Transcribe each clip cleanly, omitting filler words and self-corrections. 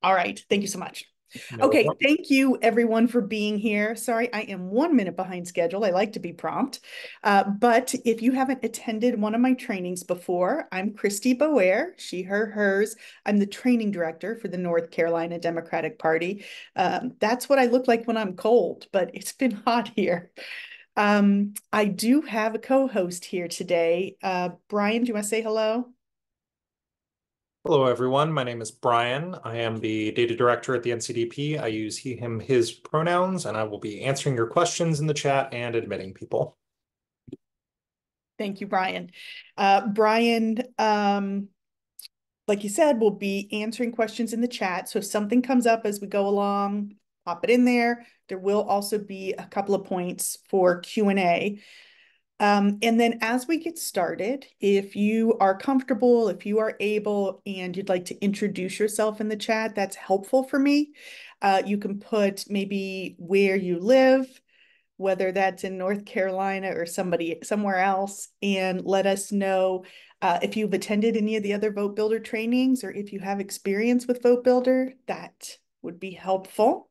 All right. Thank you so much. No Okay. problem. Thank you, everyone, for being here. Sorry, I am 1 minute behind schedule. I like to be prompt. But if you haven't attended one of my trainings before, I'm Christy Boer, she, her, hers. I'm the training director for the North Carolina Democratic Party. That's what I look like when I'm cold, but it's been hot here. I do have a co-host here today. Brian, do you want to say hello? Hello, everyone. My name is Brian. I am the data director at the NCDP. I use he, him, his pronouns, and I will be answering your questions in the chat and admitting people. Thank you, Brian. Brian, like you said, we'll be answering questions in the chat. So if something comes up as we go along, pop it in there. There will also be a couple of points for Q&A. And then as we get started, if you are comfortable, if you are able, and you'd like to introduce yourself in the chat, that's helpful for me. You can put maybe where you live, whether that's in North Carolina or somewhere else, and let us know if you've attended any of the other Vote Builder trainings or if you have experience with Vote Builder. That would be helpful.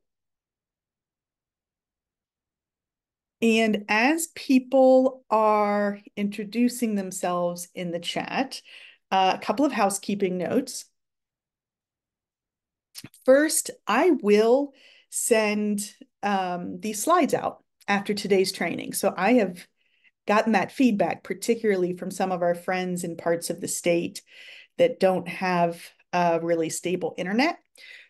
And as people are introducing themselves in the chat, a couple of housekeeping notes. First, I will send these slides out after today's training. So I have gotten that feedback, particularly from some of our friends in parts of the state that don't have a really stable internet.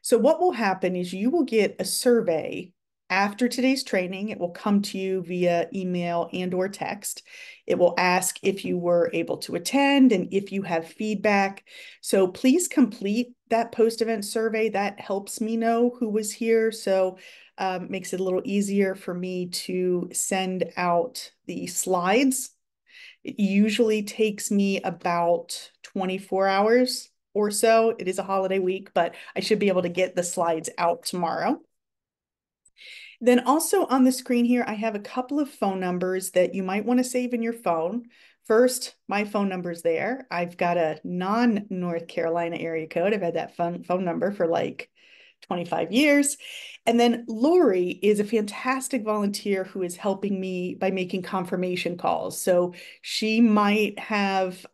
So what will happen is you will get a survey after today's training. It will come to you via email and or text. It will ask if you were able to attend and if you have feedback. So please complete that post-event survey. That helps me know who was here. So makes it a little easier for me to send out the slides. It usually takes me about 24 hours or so. It is a holiday week, but I should be able to get the slides out tomorrow. Then also on the screen here, I have a couple of phone numbers that you might want to save in your phone. First, my phone number's there. I've got a non-North Carolina area code. I've had that phone number for like 25 years. And then Lori is a fantastic volunteer who is helping me by making confirmation calls. So she might have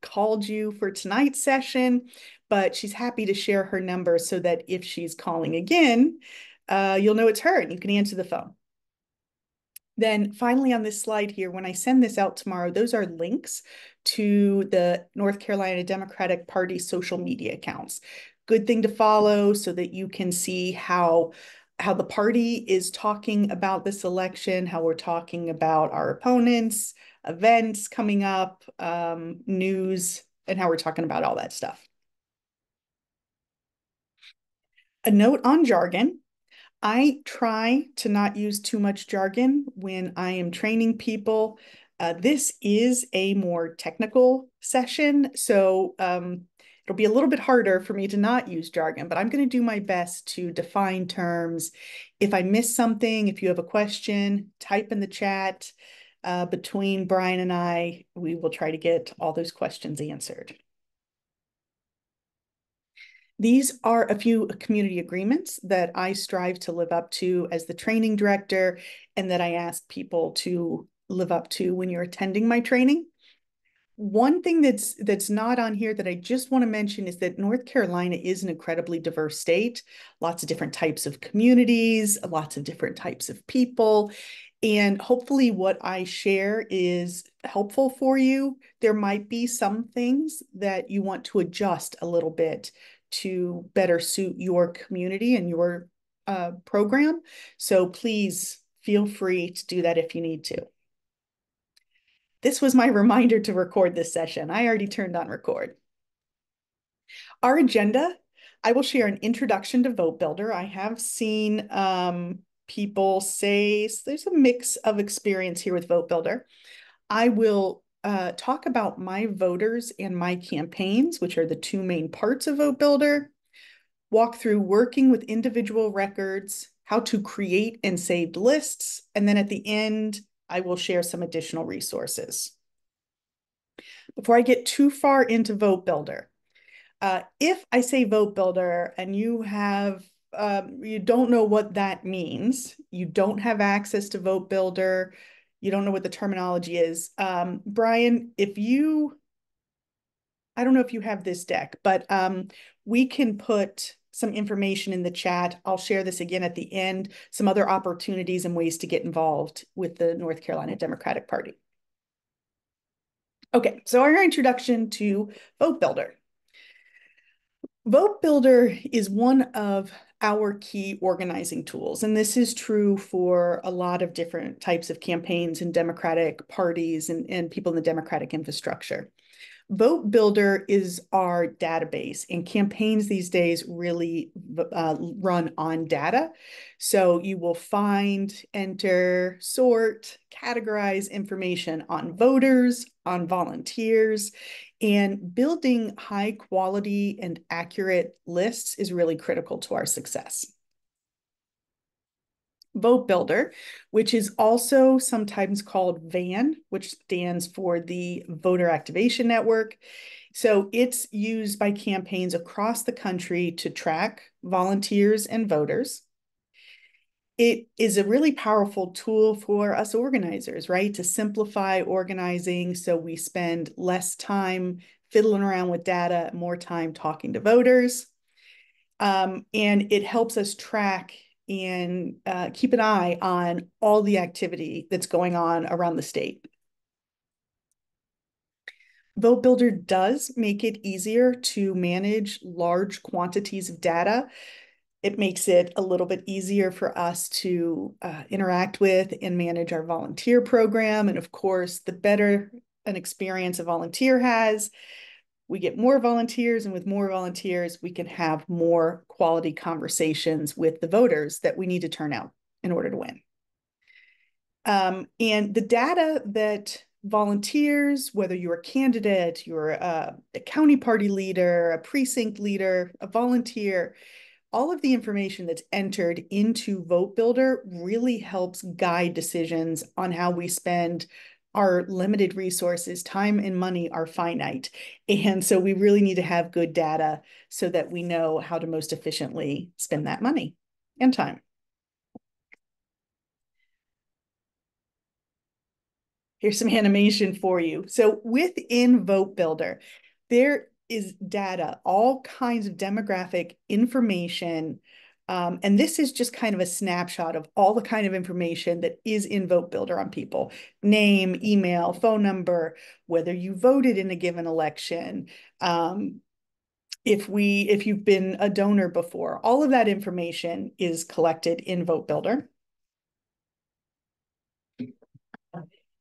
called you for tonight's session, but she's happy to share her number so that if she's calling again, you'll know it's her and you can answer the phone. Then finally on this slide here, when I send this out tomorrow, those are links to the North Carolina Democratic Party social media accounts. Good thing to follow so that you can see how the party is talking about this election, how we're talking about our opponents, events coming up, news, and how we're talking about all that stuff. A note on jargon. I try to not use too much jargon when I am training people. This is a more technical session, so it'll be a little bit harder for me to not use jargon, but I'm going to do my best to define terms. If I miss something, if you have a question, type in the chat. Between Brian and I, we will try to get all those questions answered. These are a few community agreements that I strive to live up to as the training director and that I ask people to live up to when you're attending my training. One thing that's not on here that I just want to mention is that North Carolina is an incredibly diverse state, lots of different types of communities, lots of different types of people. And hopefully what I share is helpful for you. There might be some things that you want to adjust a little bit to better suit your community and your program. So please feel free to do that if you need to. This was my reminder to record this session. I already turned on record. Our agenda, I will share an introduction to Vote Builder. I have seen people say there's a mix of experience here with Vote Builder. I will talk about MyVoters and MyCampaigns, which are the two main parts of Vote Builder, walk through working with individual records, how to create and save lists, and then at the end, I will share some additional resources. Before I get too far into Vote Builder, If I say vote builder and you don't know what that means, you don't have access to vote builder, you don't know what the terminology is. Brian, I don't know if you have this deck, but we can put some information in the chat. I'll share this again at the end, some other opportunities and ways to get involved with the North Carolina Democratic Party. Okay, so our introduction to Vote Builder. Vote Builder is one of our key organizing tools, and this is true for a lot of different types of campaigns and Democratic parties and people in the Democratic infrastructure. Vote Builder is our database, and campaigns these days really run on data. So you will find, enter, sort, categorize information on voters, on volunteers, and building high quality and accurate lists is really critical to our success. Vote Builder, which is also sometimes called VAN, which stands for the Voter Activation Network. So it's used by campaigns across the country to track volunteers and voters. It is a really powerful tool for us organizers, right? To simplify organizing so we spend less time fiddling around with data, more time talking to voters. And it helps us track and keep an eye on all the activity that's going on around the state. Vote Builder does make it easier to manage large quantities of data. It makes it a little bit easier for us to interact with and manage our volunteer program. And of course, the better an experience a volunteer has, we get more volunteers, and with more volunteers, we can have more quality conversations with the voters that we need to turn out in order to win. And the data that volunteers, whether you're a candidate, you're a county party leader, a precinct leader, a volunteer, all of the information that's entered into Vote Builder really helps guide decisions on how we spend our limited resources. Time and money are finite. And so we really need to have good data so that we know how to most efficiently spend that money and time. Here's some animation for you. So within Vote Builder, there is data, all kinds of demographic information. And this is just kind of a snapshot of all the kind of information that is in Vote Builder on people: name, email, phone number, whether you voted in a given election, if you've been a donor before. All of that information is collected in Vote Builder.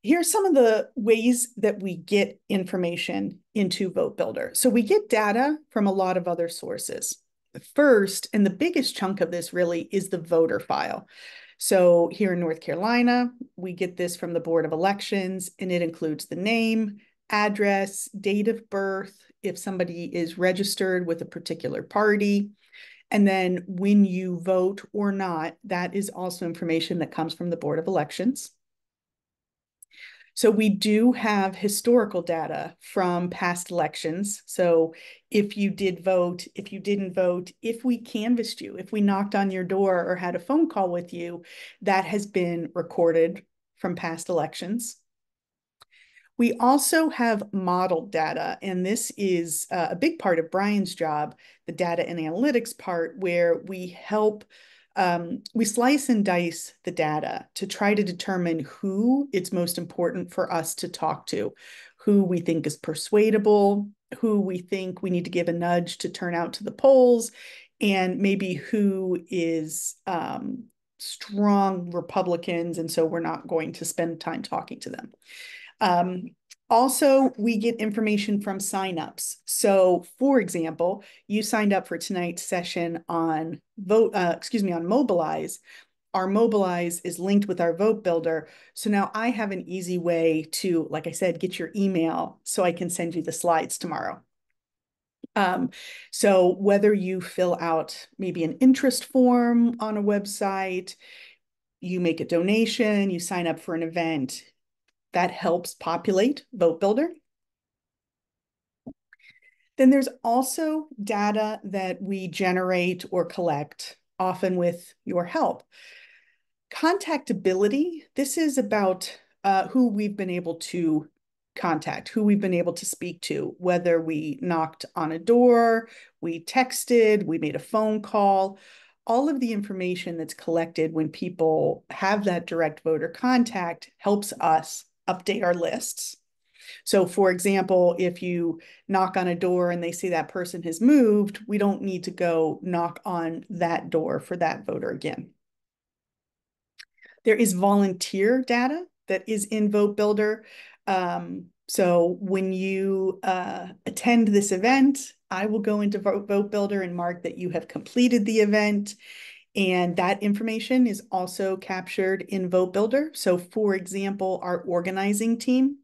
Here's some of the ways that we get information into Vote Builder. So we get data from a lot of other sources. First, and the biggest chunk of this really, is the voter file. So here in North Carolina, we get this from the Board of Elections, and it includes the name, address, date of birth, if somebody is registered with a particular party, and then when you vote or not. That is also information that comes from the Board of Elections. So we do have historical data from past elections. So if you did vote, if you didn't vote, if we canvassed you, if we knocked on your door or had a phone call with you, that has been recorded from past elections. We also have modeled data, and this is a big part of Brian's job, the data and analytics part, where we slice and dice the data to try to determine who it's most important for us to talk to, who we think is persuadable, who we think we need to give a nudge to turn out to the polls, and maybe who is strong Republicans, and so we're not going to spend time talking to them. Also, we get information from signups. So, for example, you signed up for tonight's session on Mobilize. Our Mobilize is linked with our Vote Builder. So now I have an easy way to, like I said, get your email so I can send you the slides tomorrow. So whether you fill out maybe an interest form on a website, you make a donation, you sign up for an event, that helps populate Vote Builder. Then there's also data that we generate or collect, often with your help. Contactability, this is about who we've been able to contact, who we've been able to speak to, whether we knocked on a door, we texted, we made a phone call. All of the information that's collected when people have that direct voter contact helps us update our lists. So, for example, if you knock on a door and they see that person has moved, we don't need to go knock on that door for that voter again. There is volunteer data that is in Votebuilder. So when you attend this event, I will go into Votebuilder and mark that you have completed the event. And that information is also captured in Votebuilder. So for example, our organizing team,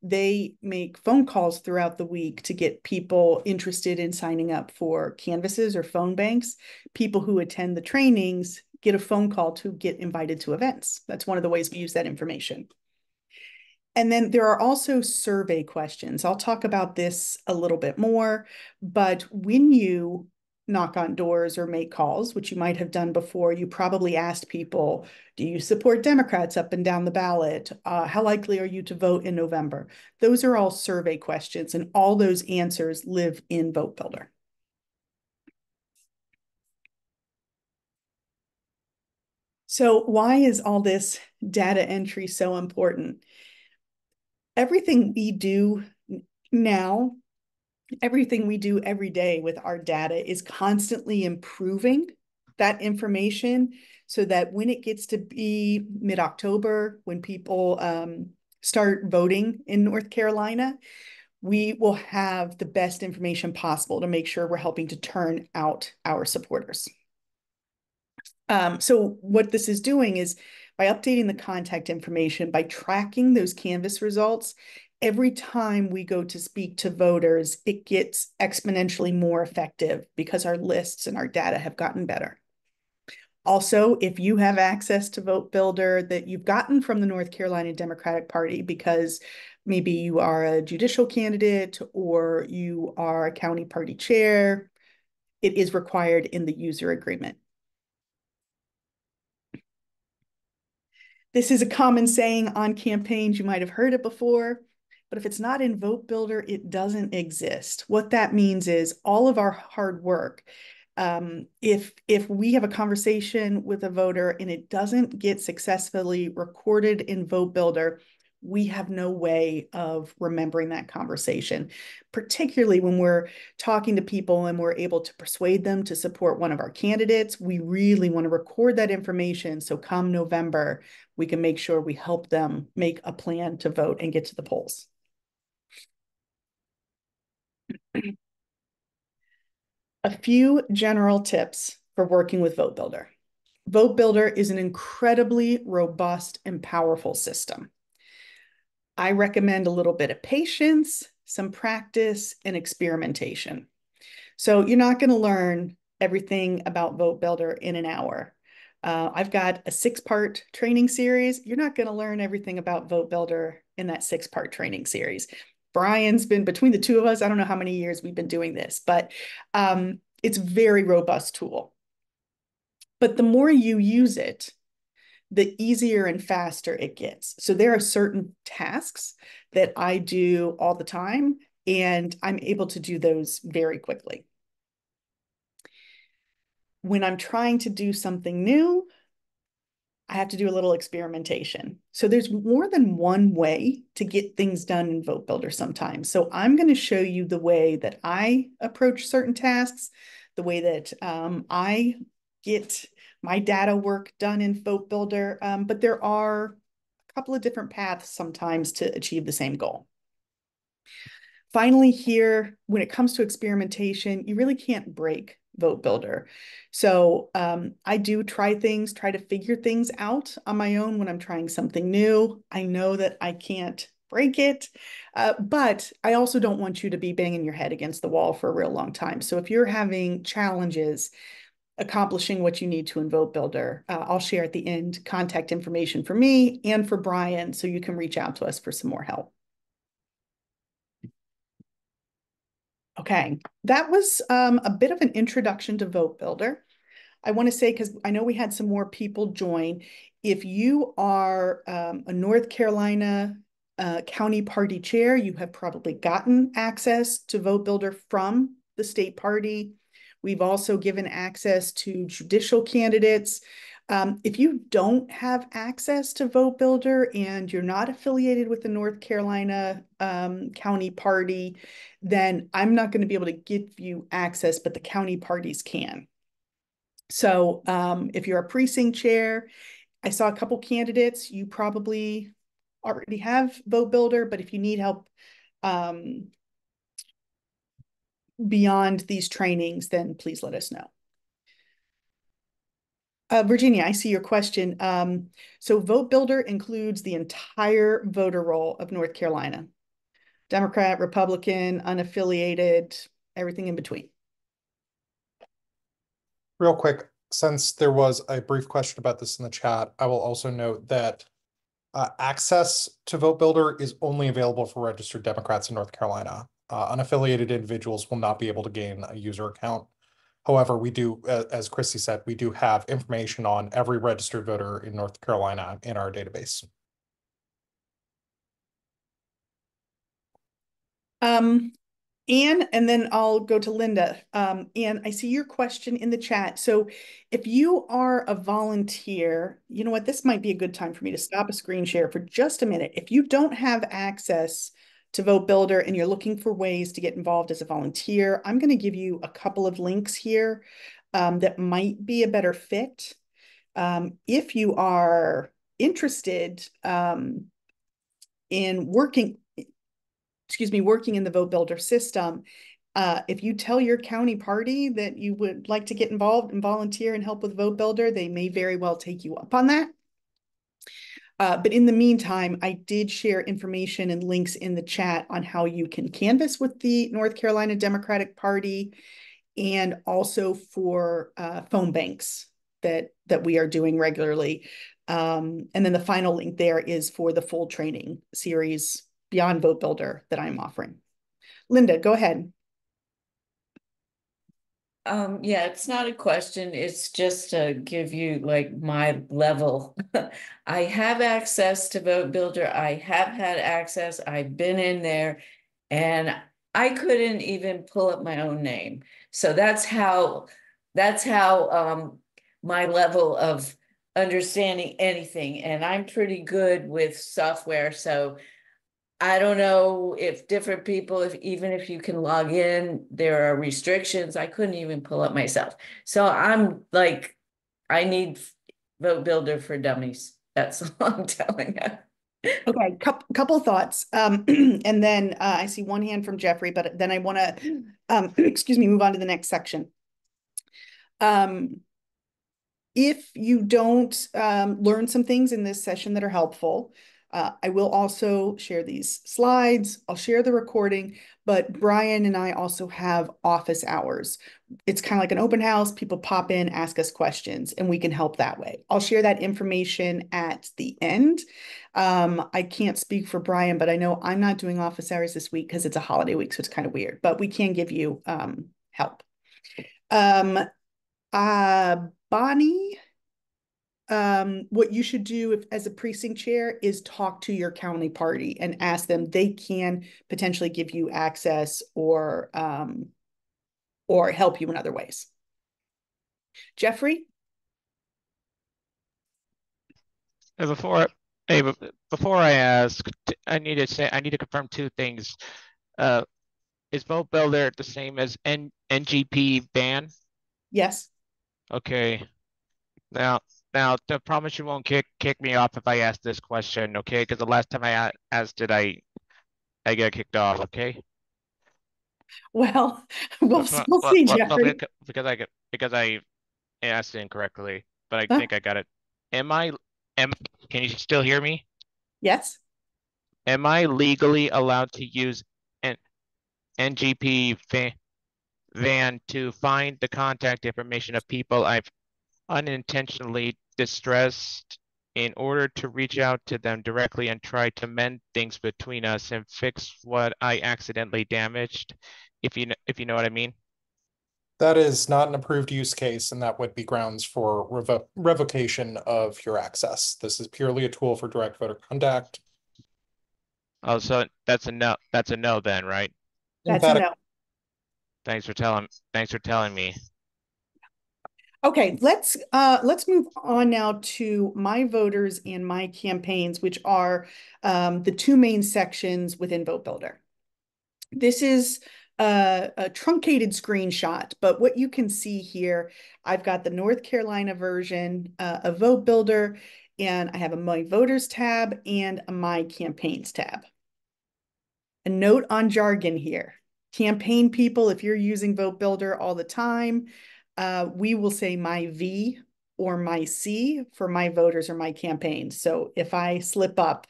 they make phone calls throughout the week to get people interested in signing up for canvases or phone banks. People who attend the trainings get a phone call to get invited to events. That's one of the ways we use that information. And then there are also survey questions. I'll talk about this a little bit more, but when you knock on doors or make calls, which you might have done before, you probably asked people, do you support Democrats up and down the ballot? How likely are you to vote in November? Those are all survey questions, and all those answers live in Votebuilder. So why is all this data entry so important? Everything we do now, everything we do every day with our data is constantly improving that information so that when it gets to be mid-October, when people start voting in North Carolina, we will have the best information possible to make sure we're helping to turn out our supporters. So what this is doing is by updating the contact information, by tracking those canvas results, every time we go to speak to voters, it gets exponentially more effective because our lists and our data have gotten better. Also, if you have access to Votebuilder that you've gotten from the North Carolina Democratic Party because maybe you are a judicial candidate or you are a county party chair, it is required in the user agreement. This is a common saying on campaigns. You might have heard it before, but if it's not in Votebuilder, it doesn't exist. What that means is all of our hard work. If we have a conversation with a voter and it doesn't get successfully recorded in Votebuilder, we have no way of remembering that conversation, particularly when we're talking to people and we're able to persuade them to support one of our candidates. We really want to record that information so come November, we can make sure we help them make a plan to vote and get to the polls. A few general tips for working with Votebuilder. Votebuilder is an incredibly robust and powerful system. I recommend a little bit of patience, some practice, and experimentation. So you're not going to learn everything about Votebuilder in an hour. I've got a 6-part training series. You're not going to learn everything about Votebuilder in that 6-part training series. Brian's been, between the two of us, I don't know how many years we've been doing this, but it's a very robust tool. But the more you use it, the easier and faster it gets. So there are certain tasks that I do all the time, and I'm able to do those very quickly. When I'm trying to do something new, I have to do a little experimentation. So there's more than one way to get things done in Votebuilder sometimes. So I'm going to show you the way that I approach certain tasks, the way that I get my data work done in Votebuilder, but there are a couple of different paths sometimes to achieve the same goal. Finally, here, when it comes to experimentation, you really can't break Votebuilder. So I do try to figure things out on my own when I'm trying something new. I know that I can't break it, but I also don't want you to be banging your head against the wall for a real long time. So if you're having challenges accomplishing what you need to in Votebuilder, I'll share at the end contact information for me and for Brian so you can reach out to us for some more help. Okay. Okay, that was a bit of an introduction to Votebuilder. I want to say, because I know we had some more people join, if you are a North Carolina county party chair, you have probably gotten access to Votebuilder from the state party. We've also given access to judicial candidates. If you don't have access to Votebuilder and you're not affiliated with the North Carolina county party, then I'm not going to be able to give you access, but the county parties can. So if you're a precinct chair, I saw a couple candidates, you probably already have Votebuilder, but if you need help beyond these trainings, then please let us know. Virginia, I see your question. So Votebuilder includes the entire voter roll of North Carolina. Democrat, Republican, unaffiliated, everything in between. Real quick, since there was a brief question about this in the chat, I will also note that access to Votebuilder is only available for registered Democrats in North Carolina. Unaffiliated individuals will not be able to gain a user account. However, we do, as Christy said, we do have information on every registered voter in North Carolina in our database. Anne, and then I'll go to Linda. Anne, I see your question in the chat. So if you are a volunteer, you know what, this might be a good time for me to stop a screen share for just a minute. If you don't have access to Votebuilder and you're looking for ways to get involved as a volunteer, I'm going to give you a couple of links here that might be a better fit. If you are interested in working in the Votebuilder system, if you tell your county party that you would like to get involved and volunteer and help with Votebuilder, they may very well take you up on that. But in the meantime, I did share information and links in the chat on how you can canvass with the North Carolina Democratic Party, and also for phone banks that we are doing regularly. And then the final link there is for the full training series beyond Votebuilder that I'm offering. Linda, go ahead. Yeah, it's not a question. It's just to give you like my level. I have access to Votebuilder. I have had access. I've been in there and I couldn't even pull up my own name. So that's how my level of understanding anything. And I'm pretty good with software. So I don't know if different people, even if you can log in, there are restrictions. I couldn't even pull up myself. So I'm like, I need Votebuilder for dummies. That's all I'm telling you. Okay, couple thoughts. And then I see one hand from Jeffrey, but then I want to, excuse me, move on to the next section. If you don't learn some things in this session that are helpful, I will also share these slides. I'll share the recording, but Brian and I also have office hours. It's kind of like an open house. People pop in, ask us questions, and we can help that way. I'll share that information at the end. I can't speak for Brian, but I know I'm not doing office hours this week because it's a holiday week, so it's kind of weird, but we can give you help. Bonnie, what you should do as a precinct chair is talk to your county party and ask them. They can potentially give you access or help you in other ways. Jeffrey? Before I ask, I need to confirm two things. Is Votebuilder the same as NGP ban? Yes. Okay. Now, I promise you won't kick me off if I ask this question, okay? Because the last time I asked it, I got kicked off, okay? Well, we'll see, Jeffrey. Because I asked it incorrectly, but I think I got it. Can you still hear me? Yes. Am I legally allowed to use an NGP van to find the contact information of people I've unintentionally distressed in order to reach out to them directly and try to mend things between us and fix what I accidentally damaged? if you know what I mean. That is not an approved use case, and that would be grounds for revocation of your access. This is purely a tool for direct voter contact. Oh, so that's a no. That's a no then, right? That's a no. Thanks for telling me. Okay, let's move on now to my voters and my campaigns, which are the two main sections within Votebuilder. This is a truncated screenshot, but what you can see here, I've got the North Carolina version of Votebuilder, and I have a My Voters tab and a My Campaigns tab. A note on jargon here. Campaign people, if you're using Votebuilder all the time, we will say my V or my C for my voters or my campaigns. So if I slip up,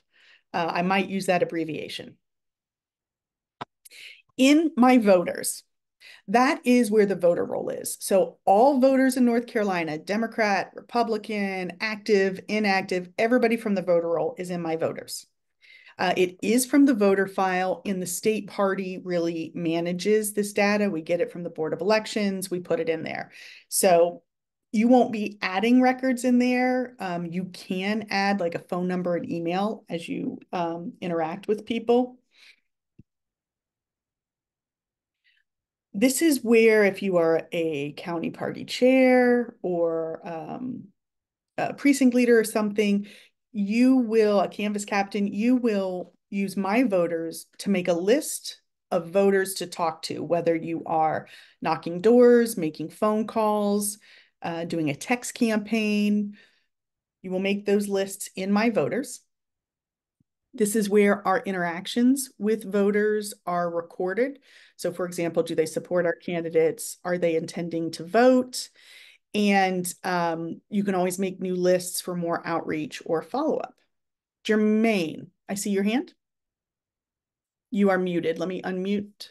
I might use that abbreviation. In my voters, that is where the voter roll is. So all voters in North Carolina, Democrat, Republican, active, inactive, everybody from the voter roll is in my voters. It is from the voter file, and the state party really manages this data. We get it from the Board of Elections. We put it in there. So you won't be adding records in there. You can add like a phone number and email as you interact with people. This is where if you are a county party chair or a precinct leader or something, a canvas captain, you will use My Voters to make a list of voters to talk to, whether you are knocking doors, making phone calls, doing a text campaign. You will make those lists in My Voters. This is where our interactions with voters are recorded. So for example, do they support our candidates? Are they intending to vote? And you can always make new lists for more outreach or follow-up. Jermaine, I see your hand. You are muted. Let me unmute.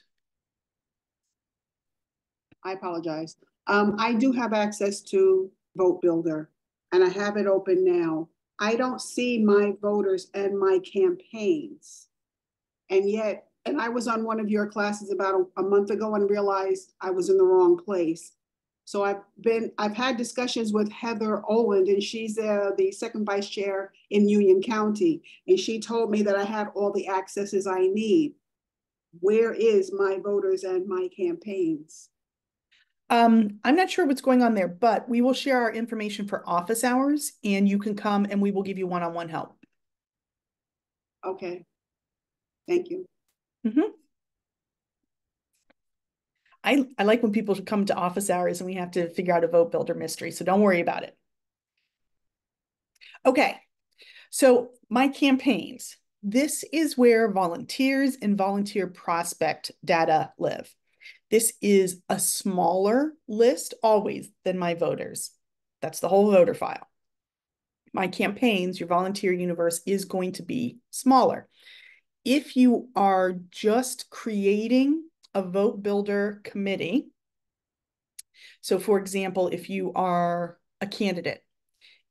I apologize. I do have access to Votebuilder, and I have it open now. I don't see my voters and my campaigns. And yet, and I was on one of your classes about a month ago and realized I was in the wrong place. So I've had discussions with Heather Oland, and she's the second vice chair in Union County. And she told me that I had all the accesses I need. Where is my voters and my campaigns? I'm not sure what's going on there, but we will share our information for office hours, and you can come and we will give you one-on-one help. Okay. Thank you. Mm-hmm. I like when people come to office hours and we have to figure out a Votebuilder mystery, so don't worry about it. Okay, so my campaigns. This is where volunteers and volunteer prospect data live. This is a smaller list always than my voters. That's the whole voter file. My campaigns, your volunteer universe is going to be smaller. If you are just creating a Votebuilder committee, so for example, if you are a candidate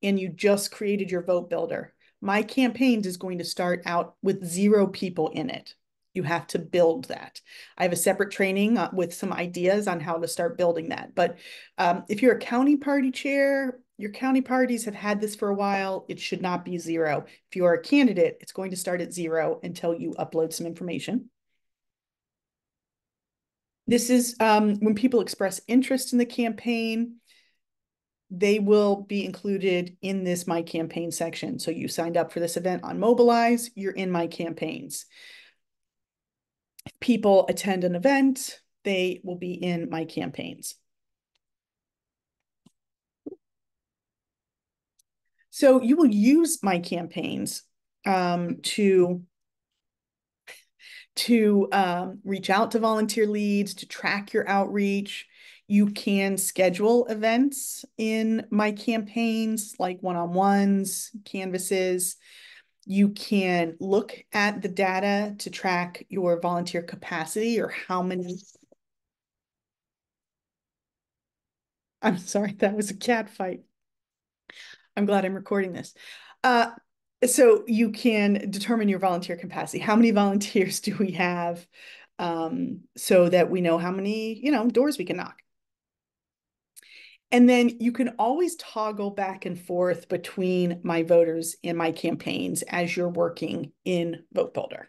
and you just created your Votebuilder, My Campaigns is going to start out with 0 people in it. You have to build that. I have a separate training with some ideas on how to start building that. But if you're a county party chair, your county parties have had this for a while. It should not be 0. If you are a candidate, it's going to start at 0 until you upload some information. This is when people express interest in the campaign, they will be included in this My Campaign section. So you signed up for this event on Mobilize, you're in My Campaigns. If people attend an event, they will be in My Campaigns. So you will use My Campaigns to reach out to volunteer leads, to track your outreach. You can schedule events in My Campaigns, like one-on-ones, canvases. You can look at the data to track your volunteer capacity or how many. I'm sorry, that was a cat fight. I'm glad I'm recording this. So you can determine your volunteer capacity. How many volunteers do we have? so that we know how many, doors we can knock. And then you can always toggle back and forth between MyVoters and MyCampaigns as you're working in Votebuilder.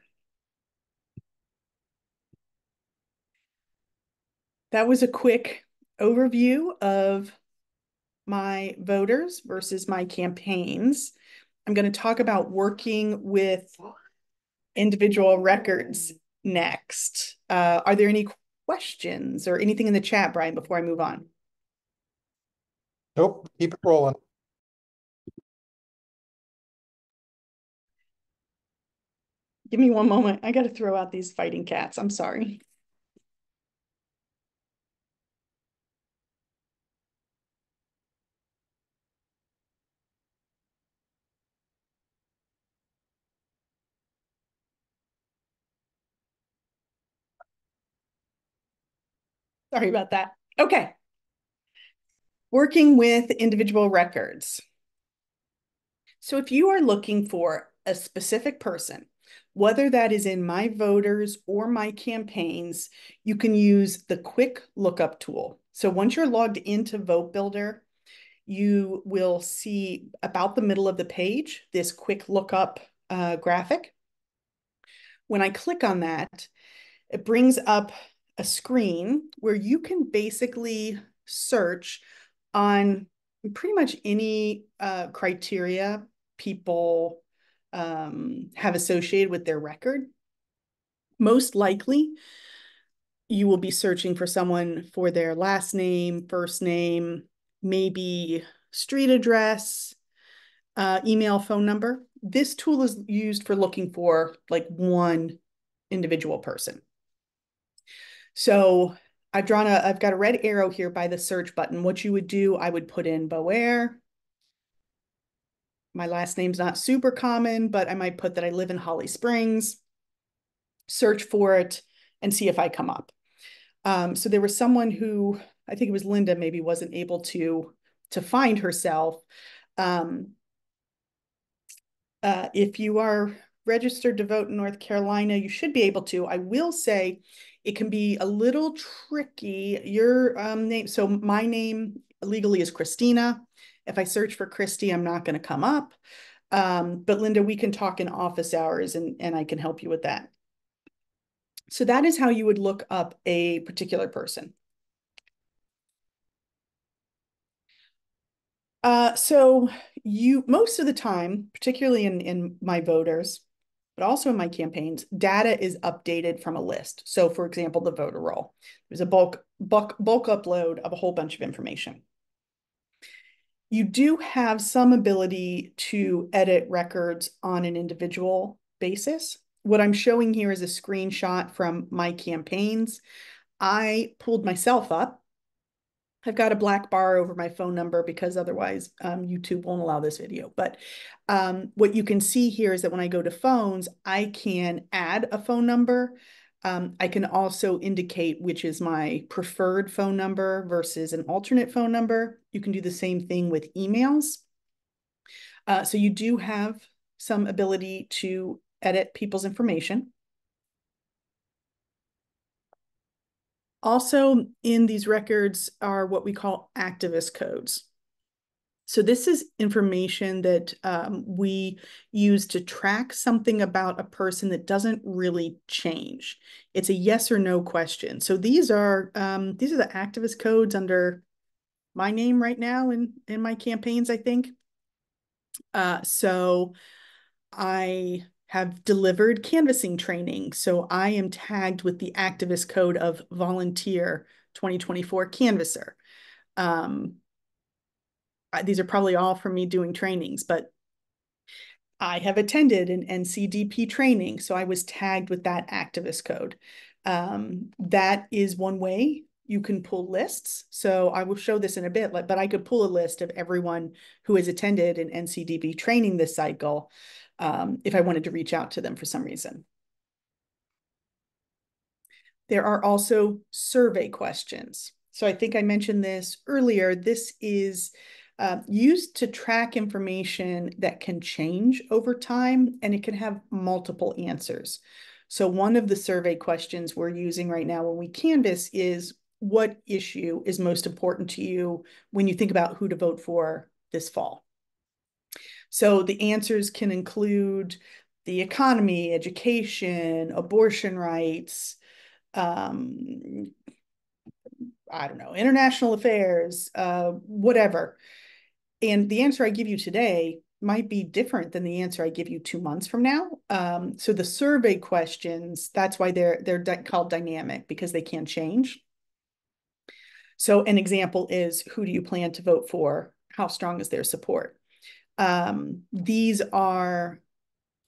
That was a quick overview of MyVoters versus MyCampaigns. I'm going to talk about working with individual records next. Are there any questions or anything in the chat, Brian, before I move on? Nope, keep it rolling. Give me one moment. I got to throw out these fighting cats. I'm sorry. Sorry about that. Okay. Working with individual records. So if you are looking for a specific person, whether that is in MyVoters or MyCampaigns, you can use the quick lookup tool. So once you're logged into Votebuilder, you will see about the middle of the page, this quick lookup graphic. When I click on that, it brings up a screen where you can basically search on pretty much any criteria people have associated with their record. Most likely, you will be searching for someone for their last name, first name, maybe street address, email, phone number. This tool is used for looking for like one individual person. So I've got a red arrow here by the search button. What you would do, I would put in Boer. My last name's not super common, but I might put that I live in Holly Springs, search for it, and see if I come up. So there was someone who, I think it was Linda, maybe wasn't able to find herself. If you are registered to vote in North Carolina, you should be able to. I will say it can be a little tricky. Your name, so my name legally is Christina. If I search for Christy, I'm not going to come up. But Linda, we can talk in office hours and I can help you with that. So that is how you would look up a particular person. So most of the time, particularly in MyVoters, but also in MyCampaigns, data is updated from a list. So for example, the voter roll, there's a bulk upload of a whole bunch of information. You do have some ability to edit records on an individual basis. What I'm showing here is a screenshot from MyCampaigns. I pulled myself up. I've got a black bar over my phone number because otherwise YouTube won't allow this video. But what you can see here is that when I go to phones, I can add a phone number. I can also indicate which is my preferred phone number versus an alternate phone number. You can do the same thing with emails. So you do have some ability to edit people's information. Also in these records are what we call activist codes. So this is information that we use to track something about a person that doesn't really change. It's a yes or no question. So these are the activist codes under my name right now in MyCampaigns, I think. So I have delivered canvassing training. So I am tagged with the activist code of volunteer 2024 canvasser. These are probably all from me doing trainings, but I have attended an NCDP training. So I was tagged with that activist code. That is one way you can pull lists. So I will show this in a bit, but I could pull a list of everyone who has attended an NCDP training this cycle if I wanted to reach out to them for some reason. There are also survey questions. So I think I mentioned this earlier. This is used to track information that can change over time, and it can have multiple answers. So one of the survey questions we're using right now when we canvass is, what issue is most important to you when you think about who to vote for this fall? So the answers can include the economy, education, abortion rights, I don't know, international affairs, whatever. And the answer I give you today might be different than the answer I give you 2 months from now. So the survey questions, that's why they're called dynamic, because they can change. So an example is, who do you plan to vote for? How strong is their support? These are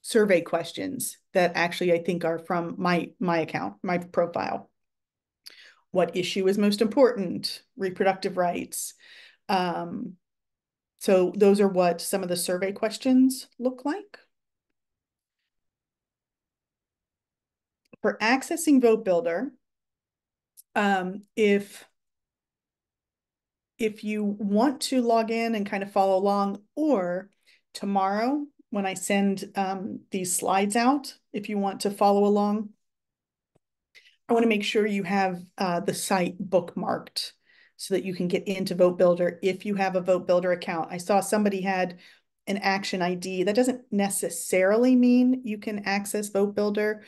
survey questions that actually I think are from my account, my profile. What issue is most important? Reproductive rights. So those are what some of the survey questions look like. For accessing Votebuilder, if you want to log in and kind of follow along, or tomorrow when I send these slides out, if you want to follow along, I want to make sure you have the site bookmarked so that you can get into Votebuilder if you have a Votebuilder account. I saw somebody had an action ID. That doesn't necessarily mean you can access Votebuilder,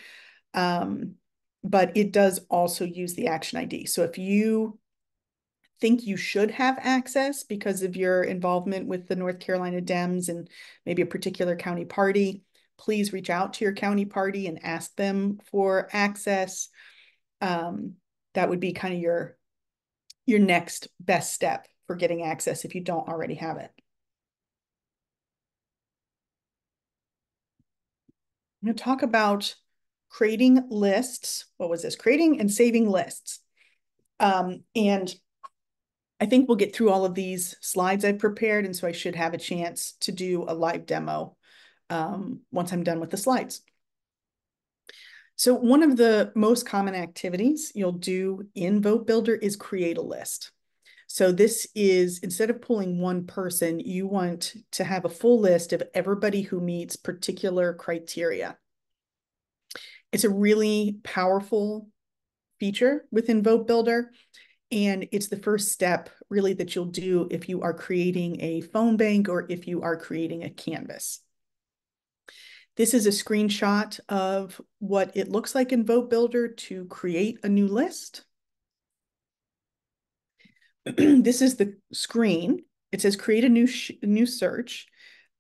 but it does also use the action ID. So if you think you should have access because of your involvement with the North Carolina Dems and maybe a particular county party, please reach out to your county party and ask them for access. That would be kind of your next best step for getting access if you don't already have it. I'm going to talk about creating lists. What was this? Creating and saving lists. And I think we'll get through all of these slides I've prepared, and so I should have a chance to do a live demo once I'm done with the slides. So one of the most common activities you'll do in Votebuilder is create a list. So this is, instead of pulling one person, you want to have a full list of everybody who meets particular criteria. It's a really powerful feature within Votebuilder, and it's the first step really that you'll do if you are creating a phone bank or if you are creating a canvas. This is a screenshot of what it looks like in Votebuilder to create a new list. This is the screen. It says create a new search.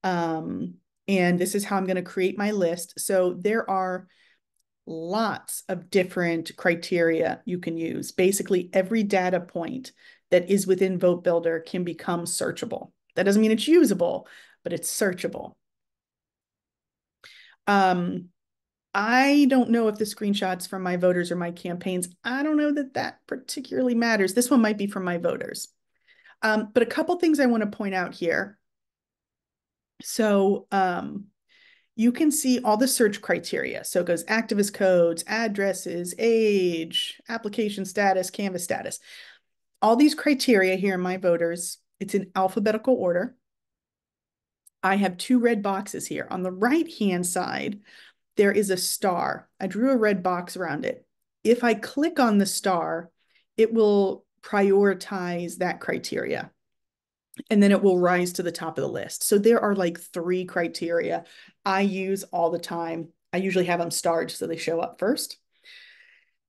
And this is how I'm going to create my list. So there are lots of different criteria you can use. Basically, every data point that is within Votebuilder can become searchable. That doesn't mean it's usable, but it's searchable. I don't know if the screenshots from MyVoters or MyCampaigns, I don't know that that particularly matters. This one might be from MyVoters. But a couple things I want to point out here. So you can see all the search criteria. So it goes activist codes, addresses, age, application status, canvas status. All these criteria here in MyVoters, it's in alphabetical order. I have 2 red boxes here. On the right-hand side, there is a star. I drew a red box around it. If I click on the star, it will prioritize that criteria, and then it will rise to the top of the list. So there are like 3 criteria I use all the time. I usually have them starred so they show up first.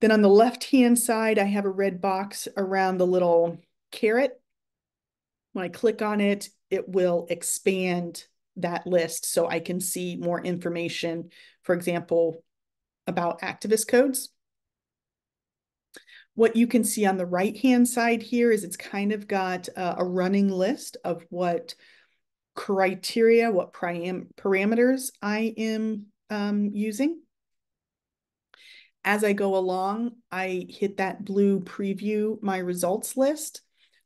Then on the left-hand side, I have a red box around the little caret. When I click on it, it will expand that list so I can see more information, for example, about activist codes. What you can see on the right-hand side here is it's kind of got a running list of what criteria, what parameters I am using. As I go along, I hit that blue preview my results list.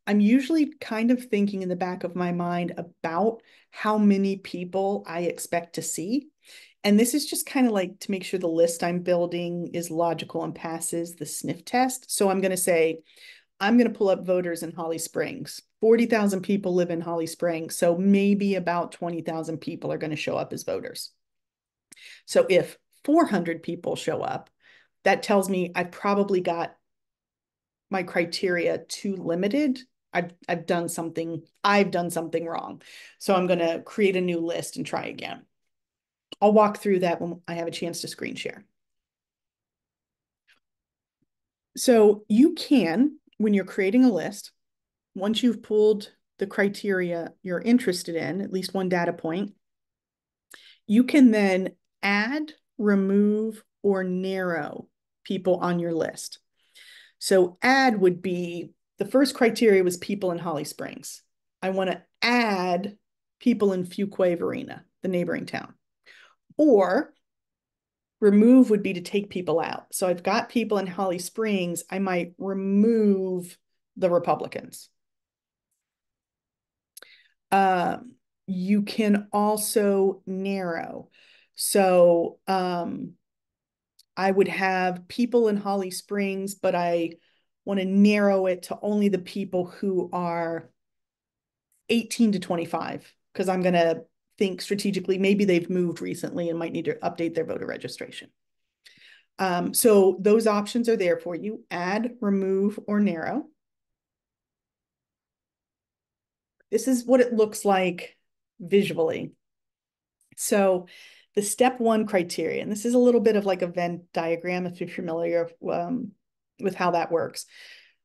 I'm usually kind of thinking in the back of my mind about how many people I expect to see. And this is just kind of like to make sure the list I'm building is logical and passes the sniff test. So I'm going to say, I'm going to pull up voters in Holly Springs. 40,000 people live in Holly Springs. So maybe about 20,000 people are going to show up as voters. So if 400 people show up, that tells me I've probably got my criteria too limited. I've done something wrong. So I'm going to create a new list and try again. I'll walk through that when I have a chance to screen share. So you can, when you're creating a list, once you've pulled the criteria you're interested in, at least one data point, you can then add, remove, or narrow people on your list. So add would be, the first criteria was people in Holly Springs. I want to add people in Fuquay-Varina, the neighboring town. Or remove would be to take people out. So I've got people in Holly Springs, I might remove the Republicans. You can also narrow. So I would have people in Holly Springs, but I want to narrow it to only the people who are 18 to 25, because I'm going to think strategically, maybe they've moved recently and might need to update their voter registration. So those options are there for you: add, remove, or narrow. This is what it looks like visually. So the step one criteria, and this is a little bit of like a Venn diagram if you're familiar with how that works.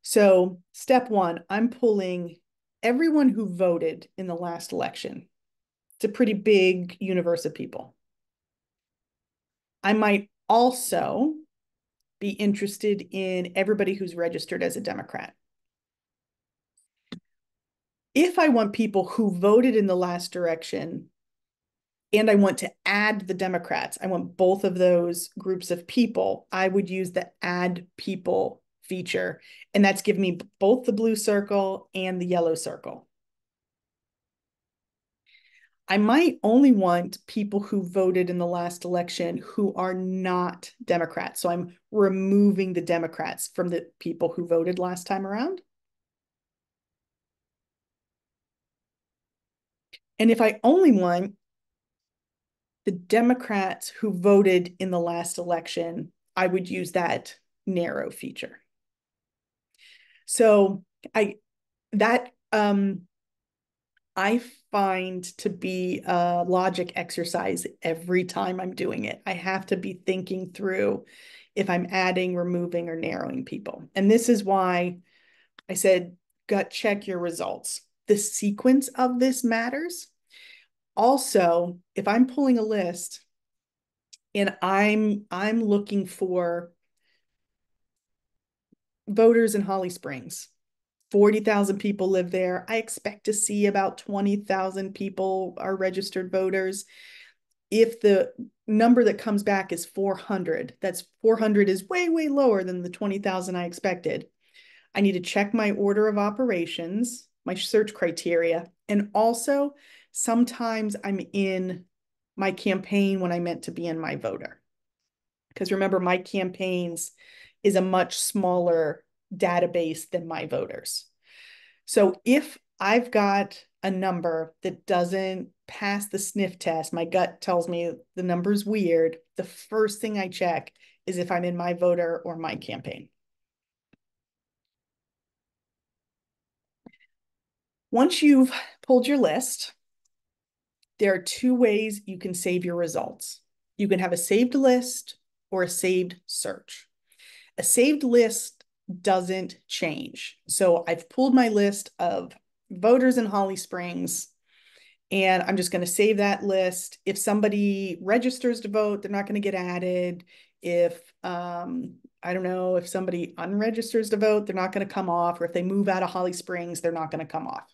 So step one, I'm pulling everyone who voted in the last election. It's a pretty big universe of people. I might also be interested in everybody who's registered as a Democrat. If I want people who voted in the last election and I want to add the Democrats, I want both of those groups of people, I would use the add people feature. And that's giving me both the blue circle and the yellow circle. I might only want people who voted in the last election who are not Democrats. So I'm removing the Democrats from the people who voted last time around. And if I only want the Democrats who voted in the last election, I would use that narrow feature. So I find to be a logic exercise every time I'm doing it. I have to be thinking through if I'm adding, removing, or narrowing people. And this is why I said, gut check your results. The sequence of this matters. Also, if I'm pulling a list and I'm looking for voters in Holly Springs, 40,000 people live there. I expect to see about 20,000 people are registered voters. If the number that comes back is 400, that's 400 is way, way lower than the 20,000 I expected. I need to check my order of operations, my search criteria, and also sometimes I'm in my campaign when I meant to be in my voter. Because remember, my campaigns is a much smaller database than MyVoters. So if I've got a number that doesn't pass the sniff test, my gut tells me the number's weird, the first thing I check is if I'm in my voter or my campaign. Once you've pulled your list, there are two ways you can save your results. You can have a saved list or a saved search. A saved list doesn't change. So I've pulled my list of voters in Holly Springs, and I'm just going to save that list. If somebody registers to vote, they're not going to get added. If, I don't know, if somebody unregisters to vote, they're not going to come off. Or if they move out of Holly Springs, they're not going to come off.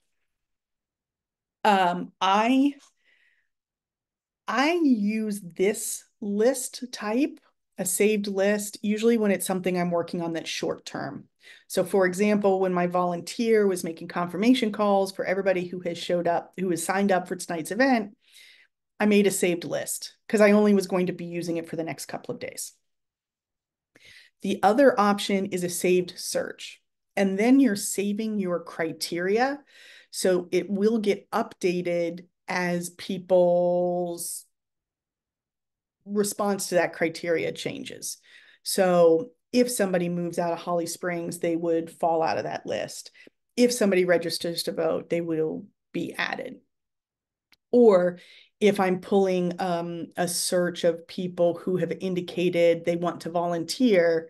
I use this list type, a saved list, usually when it's something I'm working on that's short term. So for example, when my volunteer was making confirmation calls for everybody who has showed up, who has signed up for tonight's event, I made a saved list because I only was going to be using it for the next couple of days. The other option is a saved search. And then you're saving your criteria. So it will get updated as people's response to that criteria changes. So if somebody moves out of Holly Springs, they would fall out of that list. If somebody registers to vote, they will be added. Or if I'm pulling a search of people who have indicated they want to volunteer,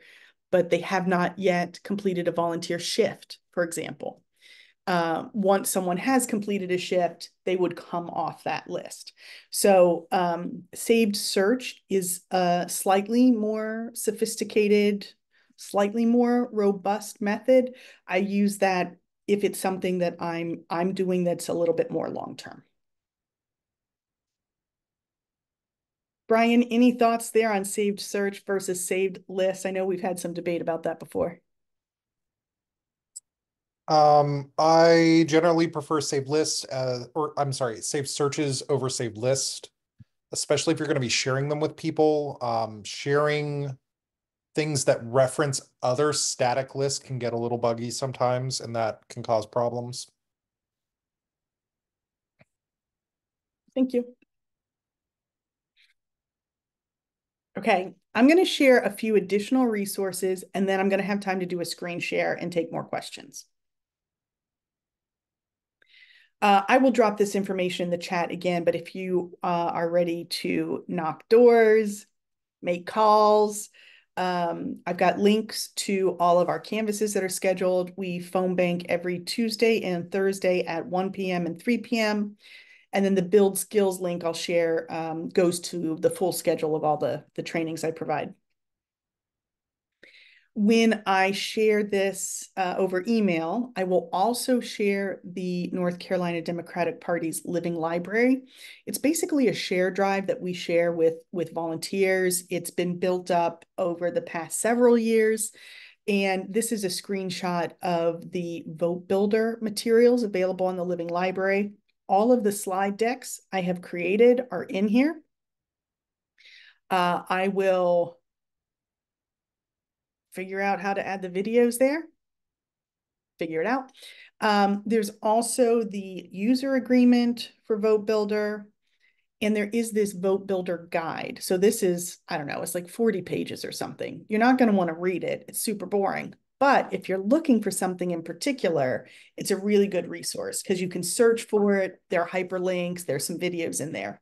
but they have not yet completed a volunteer shift, for example. Once someone has completed a shift, they would come off that list. So saved search is a slightly more sophisticated, slightly more robust method. I use that if it's something that I'm doing that's a little bit more long-term. Brian, any thoughts there on saved search versus saved list? I know we've had some debate about that before. I generally prefer saved lists saved searches over saved list, especially if you're going to be sharing them with people. Sharing things that reference other static lists can get a little buggy sometimes, and that can cause problems. Thank you. Okay, I'm going to share a few additional resources, and then I'm going to have time to do a screen share and take more questions. I will drop this information in the chat again, but if you are ready to knock doors, make calls, I've got links to all of our canvases that are scheduled. We phone bank every Tuesday and Thursday at 1 p.m. and 3 p.m. And then the build skills link I'll share goes to the full schedule of all the trainings I provide. When I share this over email, I will also share the North Carolina Democratic Party's Living Library. It's basically a share drive that we share with volunteers. It's been built up over the past several years. And this is a screenshot of the Votebuilder materials available on the Living Library. All of the slide decks I have created are in here. I will figure out how to add the videos there. Figure it out. There's also the user agreement for Votebuilder. And there is this Votebuilder guide. So this is, I don't know, it's like 40 pages or something. You're not going to want to read it. It's super boring. But if you're looking for something in particular, it's a really good resource because you can search for it. There are hyperlinks. There's some videos in there.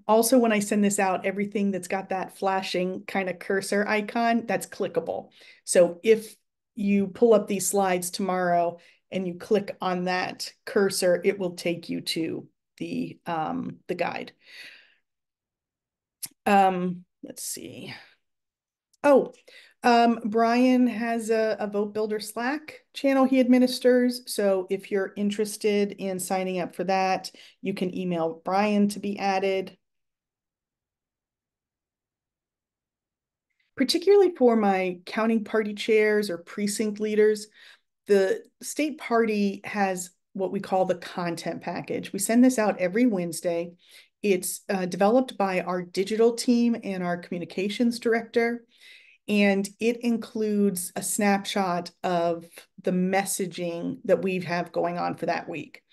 Also, when I send this out, everything that's got that flashing kind of cursor icon, that's clickable. So if you pull up these slides tomorrow and you click on that cursor, it will take you to the guide. Let's see. Oh, Brian has a Votebuilder Slack channel he administers. So if you're interested in signing up for that, you can email Brian to be added. Particularly for my county party chairs or precinct leaders, the state party has what we call the content package. We send this out every Wednesday. It's developed by our digital team and our communications director. And it includes a snapshot of the messaging that we have going on for that week.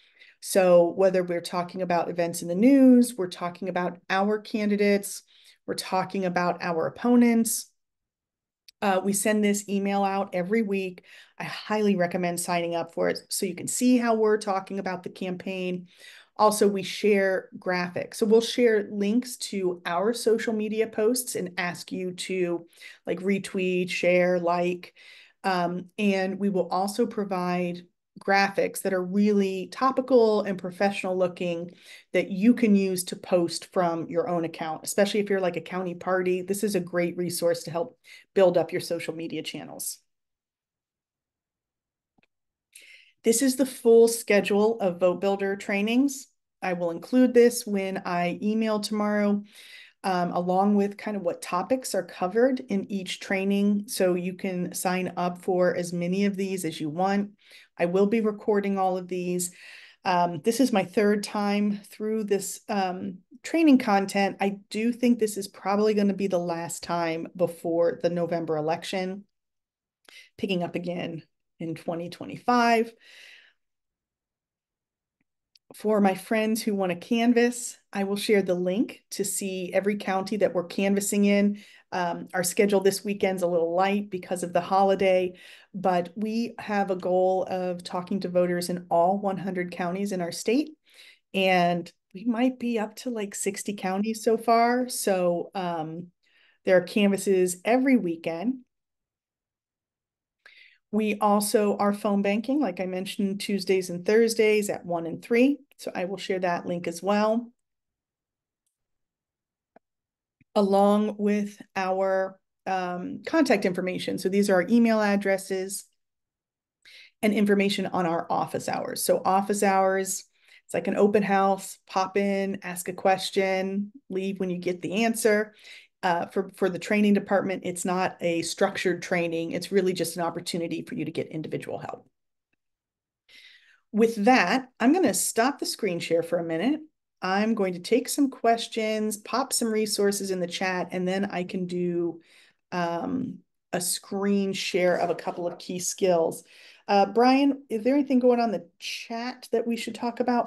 So whether we're talking about events in the news, we're talking about our candidates, we're talking about our opponents. We send this email out every week. I highly recommend signing up for it so you can see how we're talking about the campaign. Also, we share graphics. So we'll share links to our social media posts and ask you to like retweet, share, like, and we will also provide graphics that are really topical and professional looking that you can use to post from your own account, especially if you're like a county party. This is a great resource to help build up your social media channels. This is the full schedule of Votebuilder trainings. I will include this when I email tomorrow, along with kind of what topics are covered in each training. So you can sign up for as many of these as you want. I will be recording all of these. This is my third time through this training content. I do think this is probably going to be the last time before the November election, picking up again in 2025. For my friends who want to canvass, I will share the link to see every county that we're canvassing in. Our schedule this weekend's a little light because of the holiday, but we have a goal of talking to voters in all 100 counties in our state. And we might be up to like 60 counties so far. So there are canvasses every weekend. We also are phone banking, like I mentioned, Tuesdays and Thursdays at 1 and 3. So I will share that link as well, along with our contact information. So these are our email addresses and information on our office hours. So office hours, it's like an open house, pop in, ask a question, leave when you get the answer. For the training department, it's not a structured training. It's really just an opportunity for you to get individual help. With that, I'm going to stop the screen share for a minute. I'm going to take some questions, pop some resources in the chat, and then I can do a screen share of a couple of key skills. Brian, is there anything going on in the chat that we should talk about